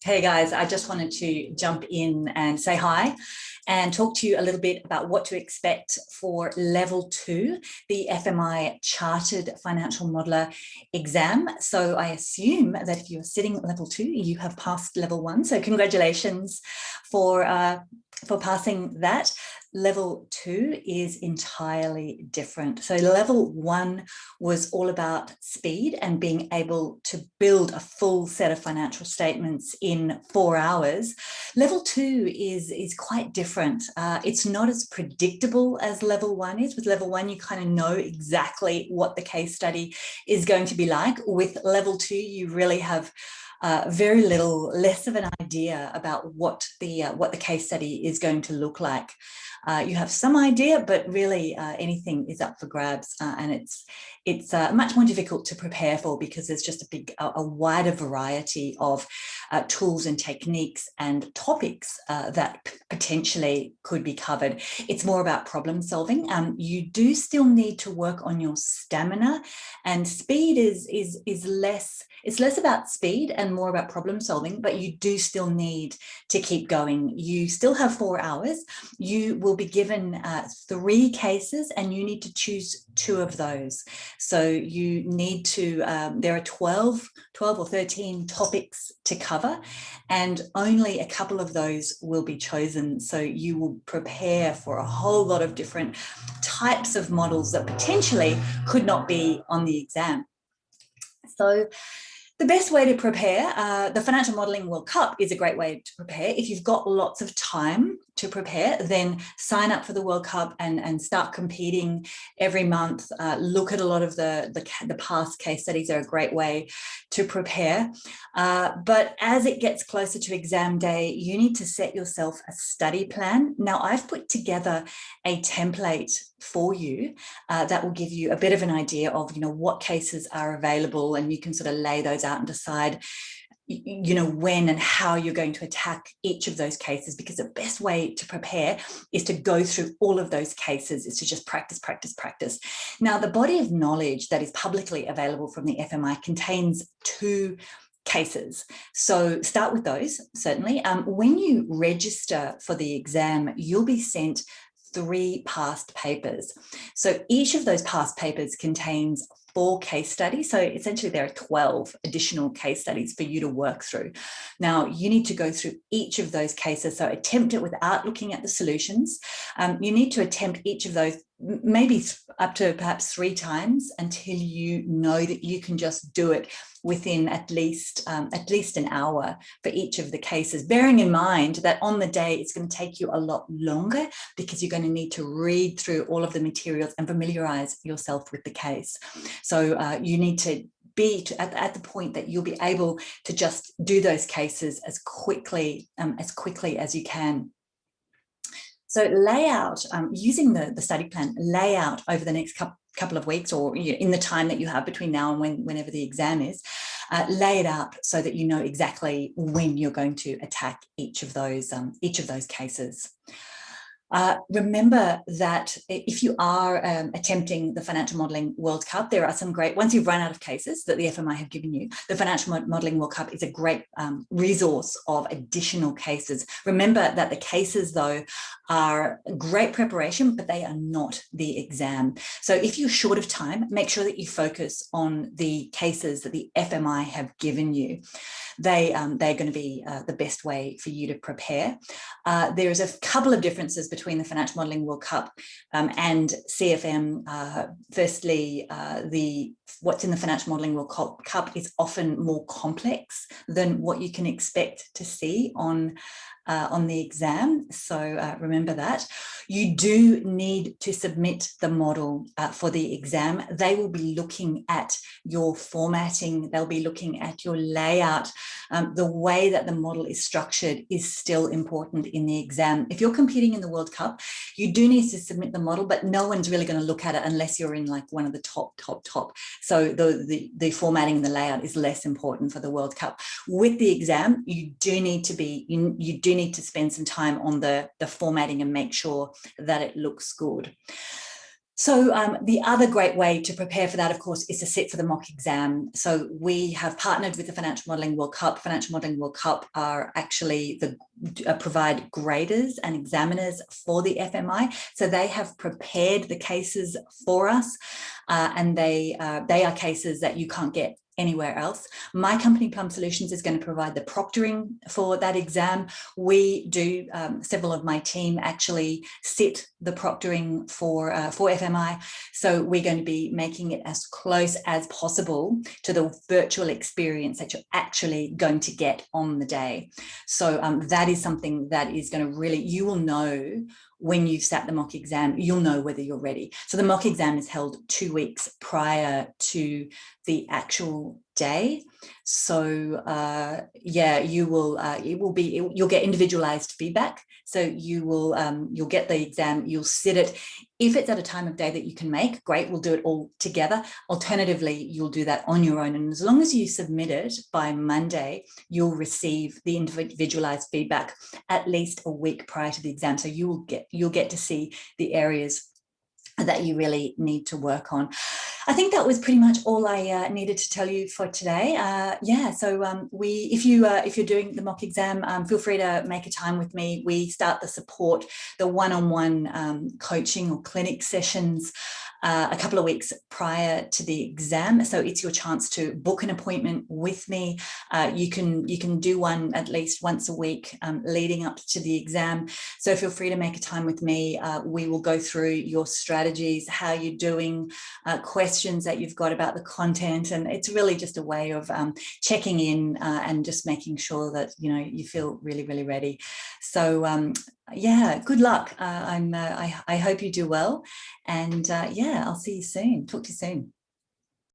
Hey guys, I just wanted to jump in and say hi and talk to you a little bit about what to expect for level 2, the FMI Chartered Financial Modeler exam. So I assume that if you're sitting at level 2, you have passed level 1. So congratulations for passing that. Level 2 is entirely different. So level 1 was all about speed and being able to build a full set of financial statements in 4 hours. Level 2 is quite different. It's not as predictable as level 1 is. With level 1, you kind of know exactly what the case study is going to be like. With level 2, you really have very less of an idea about what the case study is going to look like. You have some idea, but really anything is up for grabs, and it's much more difficult to prepare for because there's just a wider variety of tools and techniques and topics that potentially could be covered. It's more about problem solving. You do still need to work on your stamina, and speed is less. It's less about speed and more about problem solving, but you do still need to keep going. You still have 4 hours. You will be given 3 cases and you need to choose 2 of those. So you need to, there are 12 or 13 topics to cover, and only a couple of those will be chosen. So you will prepare for a whole lot of different types of models that potentially could not be on the exam. So the best way to prepare, the Financial Modelling World Cup is a great way to prepare. If you've got lots of time to prepare, then sign up for the World Cup and start competing every month. Look at a lot of the past case studies. Are a great way to prepare. But as it gets closer to exam day, you need to set yourself a study plan. Now, I've put together a template for you that will give you a bit of an idea of, what cases are available, and you can sort of lay those out and decide, when and how you're going to attack each of those cases, because the best way to prepare is to go through all of those cases, is to just practice. Now, the body of knowledge that is publicly available from the FMI contains 2 cases. So start with those, certainly. When you register for the exam, you'll be sent 3 past papers. So each of those past papers contains 4 case studies. So essentially there are 12 additional case studies for you to work through. Now, you need to go through each of those cases. So attempt it without looking at the solutions. You need to attempt each of those maybe up to perhaps 3 times until you know that you can just do it within at least an hour for each of the cases, bearing in mind that on the day it's going to take you a lot longer because you're going to need to read through all of the materials and familiarize yourself with the case. So you need to be at the point that you'll be able to just do those cases as quickly as you can. So lay out, using the study plan, lay out over the next couple of weeks, or in the time that you have between now and whenever the exam is, lay it out so that you know exactly when you're going to attack each of those cases. Remember that if you are attempting the Financial Modelling World Cup, there are some great, once you've run out of cases that the FMI have given you, the Financial Modelling World Cup is a great resource of additional cases. Remember that the cases, though, are great preparation, but they are not the exam. So if you're short of time, make sure that you focus on the cases that the FMI have given you. They're going to be the best way for you to prepare. There's a couple of differences between the Financial Modelling World Cup and CFM. Firstly, what's in the Financial Modelling World Cup is often more complex than what you can expect to see on the exam. So remember that. You do need to submit the model for the exam. They will be looking at your formatting. They'll be looking at your layout. The way that the model is structured is still important in the exam. If you're competing in the World Cup, you do need to submit the model, but no one's really going to look at it unless you're in like one of the top. So the formatting and the layout is less important for the World Cup. With the exam, you do need to spend some time on the formatting and make sure that it looks good. So the other great way to prepare for that, of course, is to sit for the mock exam. So we have partnered with the Financial Modelling World Cup. Financial Modelling World Cup are actually provide graders and examiners for the FMI. So they have prepared the cases for us, and they are cases that you can't get anywhere else. My company, Plum Solutions, is going to provide the proctoring for that exam. We do, several of my team actually sit the proctoring for FMI. So we're going to be making it as close as possible to the virtual experience that you're actually going to get on the day. So that is something that is going to really, you will know when you've sat the mock exam, you'll know whether you're ready. So the mock exam is held 2 weeks prior to the actual day. So yeah, you'll get individualized feedback. So you'll get the exam, you'll sit it. If it's at a time of day that you can make, great, we'll do it all together. Alternatively, you'll do that on your own. And as long as you submit it by Monday, you'll receive the individualized feedback at least a week prior to the exam. So you'll get to see the areas that you really need to work on. I think that was pretty much all I needed to tell you for today. Yeah, so if you're doing the mock exam, feel free to make a time with me. We start the support, the one-on-one coaching or clinic sessions a couple of weeks prior to the exam. So it's your chance to book an appointment with me. You can do one at least once a week leading up to the exam. So feel free to make a time with me. We will go through your strategies, how you're doing, questions that you've got about the content, and it's really just a way of checking in and just making sure that you feel really, really ready. So yeah, good luck. I hope you do well, and yeah, I'll see you soon. Talk to you soon.